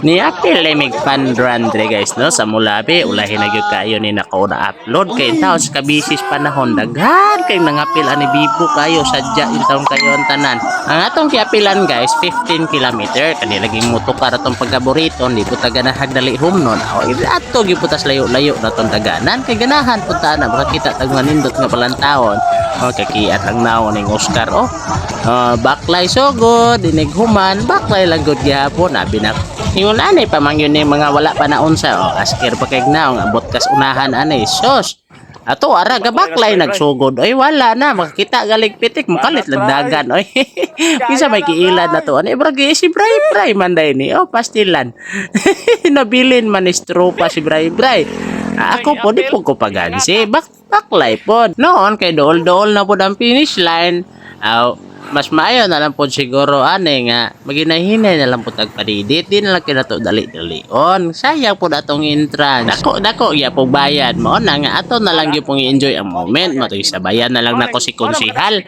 Niapil ay mig pandran dre guys no sa Mulabi ulahi na gyud kayo ni nakauna upload kay taon sa kabisis panahon daghan kay nangapil ani bibo kayo sadya intawon kayo ang tanan. Ang atong kiapilan guys 15 kilometer kani laging motokar atong pagkaborito di puta ganahan dali humnon. O ato gyud putas layo-layo na tong daganan kay ganahan punta na makakita tag manindot nga palantawon. O kakiat ang naon ning Oscar baklay so good dinig human baklay lang good gyapon abi na ingon anay pamangyon ni mga wala pa na unsa asker pa kay naong abot kas unahan anay sos ato ara gabaklay nagsugod oy wala na makakita galig pitik makalit lang dagan oy kisa may kiilad na to anay bragi si Bray man day ni pastilan nabilin man ni stropa si Bray ako po di po ko pagansi baklay po noon kay dool na po ang finish line mas maayo na lang po siguro nga maginahinay na lang po tagpadidit di na lang kinato dali-dalion sayang po datong entrance dako ya po bayad mo na nga ato na lang yung pong enjoy ang moment mo sa bayan na lang nako si konsihal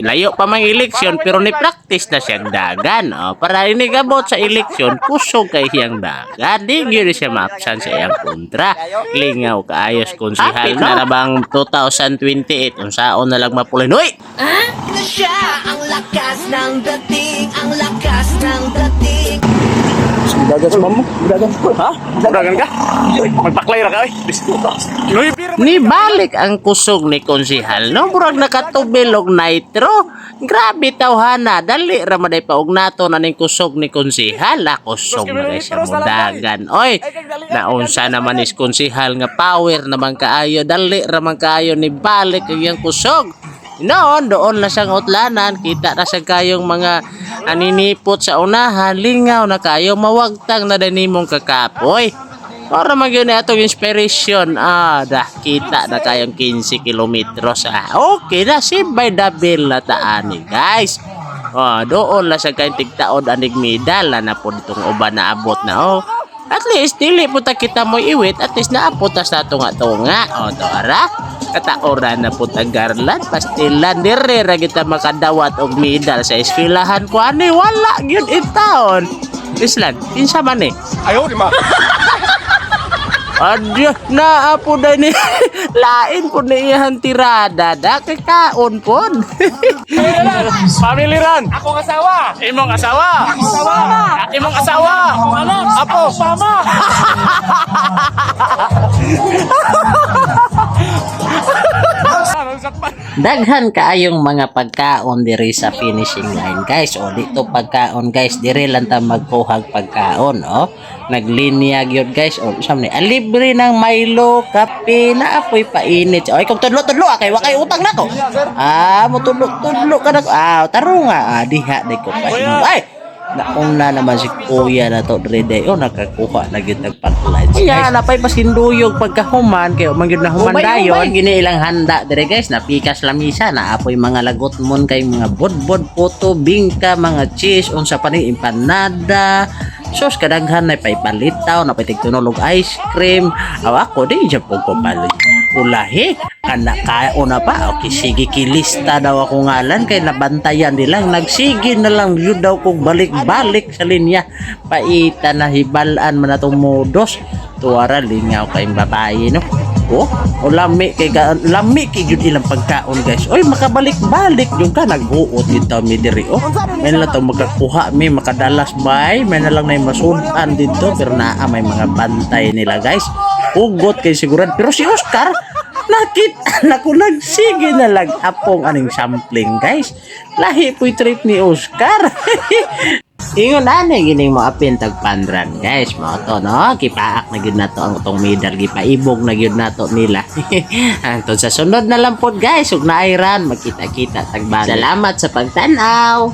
layo pa mang eleksyon pero ni practice na siyang dagan para inigabot sa eleksyon kusog kay siyang dagan di gyud siya maapsan sa iyang kontra lingaw kaayos konsihal na bang 2028 unsaon na lang mapulin uy ang lakas ng dating, ang lakas ng dating. Dagan sa mamo, dagan. Ha? Dagan ka? Magpaklay ra ka oy. Ni balik ang kusog ni konsihal no burag nakatubil og nitro. Grabe tawhana dali ra maday pa og nato na ning kusog ni konsihal kusog na siya mo dagan. Oy, naunsa naman is konsihal nga power naman kaayo dali ra man kaayo ni balik ang iyang kusog. Noon, doon na siyang utlanan, kita na siya kayong mga aninipot sa unahan, lingaw na kayo, mawagtang na din mong kakapoy. Para magyun na itong inspiration, kita na kayong 15 kilometros. Okay na, sibay dabil na taani, guys. Doon na siya kayong tigtaod anig medal na po ditong uban na abot na, At least, dili po ta kita mo iwit, at least naaputas na tunga-tunga. Doara. Kataoran na po tagarlan pastilan dire ra kita makadawat og medal sa eskwelahan ko ani wala gyud itaon islan kinsa man ni Ayo di ma. adyo na po ni lain po ni iyang tirada da kay kaon pod Pamiliran. Akong asawa. Imong asawa. Imong asawa. Apo. Mama. Daghan kaayong mga pagkaon diri sa finishing line guys dito pagkaon guys diri lang ta magkuhag pagkaon naglinya gyud guys sam ni libre ng Milo kape na apoy painit kung tudlo kay wa kay utang nako mo tudlo ka nako tarunga diha day ko pa nauna naman si kuya na to dre nakakuha na gyud nagpa-lunch na pay pasinduyog pagkahuman kay mangyud na human dayon gini ilang handa dire guys napikas lamisa na apoy mga lagot mon kay mga bodbod puto bingka mga cheese unsa pa ni empanada sos kadaghan na pay palitaw na pay tigtunog ice cream ako di jud ko palit ulahi anak kayo na pa sige kilista daw ako ngalan kay nabantayan nilang nagsige na lang yun daw kong balik sa linya paita na hibalan man atong modos tuwara lingaw kayong babae no lami kay yun ilang pagkaon guys makabalik-balik yung ka naghuot dito mi diri may na to magkakuha mi makadalas bay may na lang na masudan dito pero naa may mga bantay nila guys ugot kay siguran pero si Oscar nakita na ko nagsige na lang apong aning sampling guys lahi po'y trip ni Oscar ingon gining mo apin tagpandran guys mo to kipaak na gyud nato ang tong medal gipaibog na gyud nato nila hangtod sa sunod na lang pod guys ug naayran magkita-kita tagban salamat sa pagtan-aw.